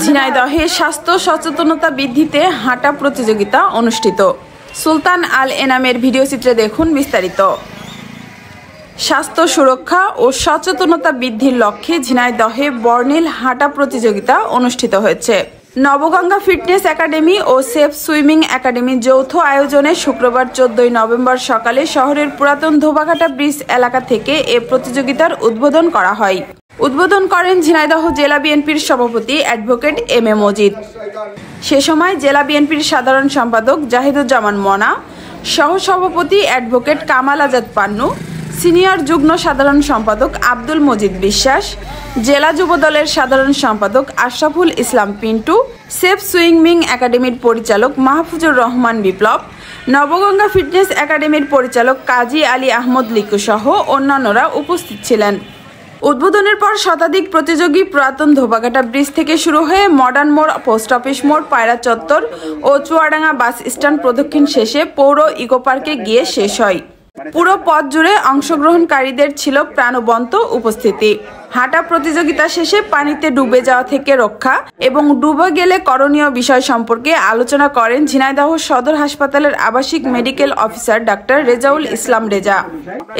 ঝিনাইদহে স্বাস্থ্য সচেতনতা বৃদ্ধিতে হাঁটা প্রতিযোগিতা অনুষ্ঠিত। সুলতান আল এনামের ভিডিও চিত্রে দেখুন বিস্তারিত। স্বাস্থ্য সুরক্ষা ও সচেতনতা বৃদ্ধির লক্ষ্যে ঝিনাইদহে বর্ণিল হাঁটা প্রতিযোগিতা অনুষ্ঠিত হয়েছে। নবগঙ্গা ফিটনেস একাডেমি ও সেফ সুইমিং একাডেমির যৌথ আয়োজনে শুক্রবার 14 নভেম্বর সকালে শহরের পুরাতন ধোবাঘাটা ব্রিজ এলাকা থেকে এ প্রতিযোগিতার উদ্বোধন করা হয়। উদ্বোধন করেন ঝিনাইদহ জেলা বিএনপির সভাপতি অ্যাডভোকেট এম এ মজিদ। সে সময় জেলা বিএনপির সাধারণ সম্পাদক জাহিদুজ্জামান মনা, সহসভাপতি অ্যাডভোকেট কামাল আজাদ পান্নু, সিনিয়র যুগ্ম সাধারণ সম্পাদক আব্দুল মজিদ বিশ্বাস, জেলা যুবদলের সাধারণ সম্পাদক আশরাফুল ইসলাম পিন্টু, সেফ সুইমিং একাডেমির পরিচালক মাহফুজুর রহমান বিপ্লব, নবগঙ্গা ফিটনেস একাডেমির পরিচালক কাজী আলী আহমদ লিকু সহ অন্যান্যরা উপস্থিত ছিলেন। উদ্বোধনের পর শতাধিক প্রতিযোগী পুরাতন ধোবাঘাটা ব্রিজ থেকে শুরু হয়ে মডার্ন মোড়, পোস্ট অফিস মোড়, পায়রা চত্বর ও চুয়াডাঙ্গা বাস স্ট্যান্ড প্রদক্ষিণ শেষে পৌর ইকো পার্কে গিয়ে শেষ হয়। পুরো পথ জুড়ে অংশগ্রহণকারীদের ছিল প্রাণবন্ত উপস্থিতি। হাঁটা প্রতিযোগিতা শেষে পানিতে ডুবে যাওয়া থেকে রক্ষা এবং ডুবে গেলে করণীয় বিষয় সম্পর্কে আলোচনা করেন ঝিনাইদহ সদর হাসপাতালের আবাসিক medical officer doctor Rezaul Islam Reza.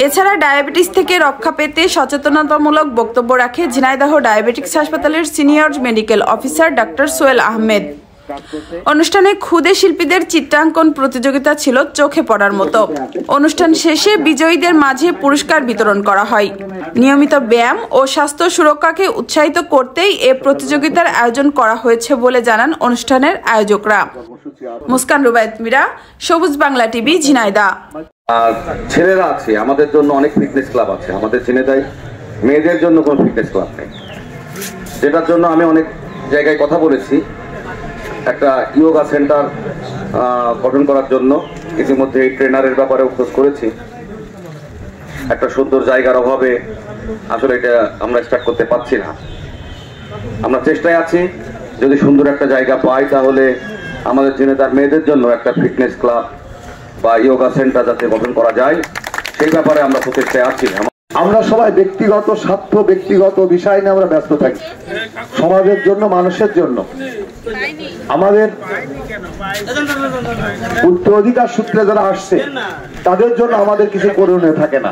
এছাড়া ডায়াবেটিস থেকে রক্ষা পেতে সচেতনতামূলক বক্তব্য রাখে ঝিনাইদহ ডায়াবেটিক্স হাসপাতালের senior medical officer doctor Sohel Ahmed. অনুষ্ঠানে ক্ষুদে শিল্পীদের চিত্রাঙ্কন প্রতিযোগিতা ছিল চোখে পড়ার মতো। অনুষ্ঠান শেষে বিজয়ীদের মাঝে পুরস্কার বিতরণ করা হয়। নিয়মিত ব্যায়াম ও স্বাস্থ্য সুরক্ষাকে উৎসাহিত করতেই এ প্রতিযোগিতার আয়োজন করা হয়েছে বলে জানান অনুষ্ঠানের আয়োজকরা। মুস্কান রুবায়েত মীরা, সবুজ বাংলা টিভি, ঝিনাইদহ। ছেলেরা আছে, আমাদের জন্য অনেক ফিটনেস ক্লাব আছে। আমাদের ঝিনাইদহে মেয়েদের জন্য কোনো ফিটনেস ক্লাব নেই, যেটার জন্য আমি অনেক জায়গায় কথা বলেছি। একটা ইয়োগা সেন্টার গঠন করার জন্য ইতিমধ্যে এই ট্রেনারের ব্যাপারে খোঁজ করেছি। একটা সুন্দর জায়গার অভাবে আসলে এটা আমরা স্টার্ট করতে পারছি না। আমরা চেষ্টায় আছি, যদি সুন্দর একটা জায়গা পাই তাহলে আমাদের ঝিনাইদহের মেয়েদের জন্য একটা ফিটনেস ক্লাব বা ইয়োগা সেন্টার যাতে গঠন করা যায় সেই ব্যাপারে আমরা প্রচেষ্টায় আছি। আমরা সবাই ব্যক্তিগত স্বার্থ, ব্যক্তিগত বিষয় নিয়ে আমরা ব্যস্ত থাকি। সমাজের জন্য, মানুষের জন্য আমাদের উত্তরাধিকার সূত্রে যারা আসছে তাদের জন্য আমাদের কিছু করণীয় থাকে না।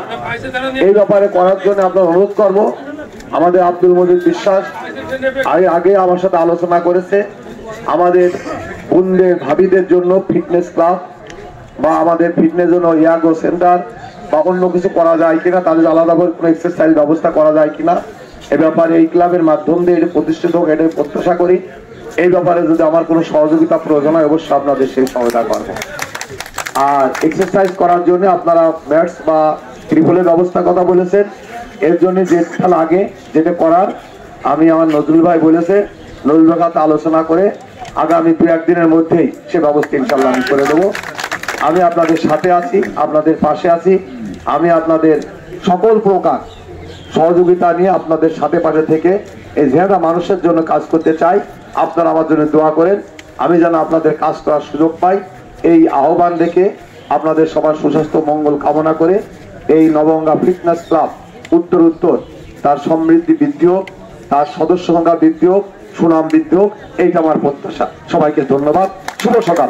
এই ব্যাপারে করার জন্য আমরা অনুরোধ করব। আমাদের আব্দুল মজিদ বিশ্বাস আগে আমার সাথে আলোচনা করেছে আমাদের বোনদের, ভাবিদের জন্য ফিটনেস ক্লাব বা আমাদের ফিটনেস জন্য ইয়াগো সেন্টার বা অন্য কিছু করা যায় কিনা, তাদের আলাদা করে কোনো এক্সারসাইজ ব্যবস্থা করা যায় কিনা, এ ব্যাপারে এই ক্লাবের মাধ্যম দিয়ে এটা প্রতিষ্ঠিত হোক, এটা প্রত্যাশা করি। এই ব্যাপারে যদি আমার কোনো সহযোগিতা প্রয়োজন হয় অবশ্যই আপনাদের সেই সহায়তা করব। আর এক্সারসাইজ করার জন্য আপনারা ম্যাটস বা ত্রিপলের ব্যবস্থার কথা বলেছেন। এর জন্য যেটা লাগে, যেটা করার আমি আমার নজরুল ভাই বলেছে, নজরুল ভাইতে আলোচনা করে আগামী 2-1 দিনের মধ্যেই সে ব্যবস্থা ইনশাল্লাহ আমি করে দেবো। আমি আপনাদের সাথে আছি, আপনাদের পাশে আছি। আমি আপনাদের সকল প্রকার সহযোগিতা নিয়ে আপনাদের সাথে পাশে থেকে এই ঝিনাইদহ মানুষের জন্য কাজ করতে চাই। আপনারা আমার জন্য দোয়া করেন, আমি যেন আপনাদের কাজ করার সুযোগ পাই। এই আহ্বান রেখে আপনাদের সবার সুস্বাস্থ্য মঙ্গল কামনা করে এই নবগঙ্গা ফিটনেস ক্লাব উত্তর তার সমৃদ্ধি বৃদ্ধি হোক, তার সদস্য সংখ্যা বৃদ্ধি হোক, সুনাম বৃদ্ধি হোক, এইটা আমার প্রত্যাশা। সবাইকে ধন্যবাদ। শুভ সকাল।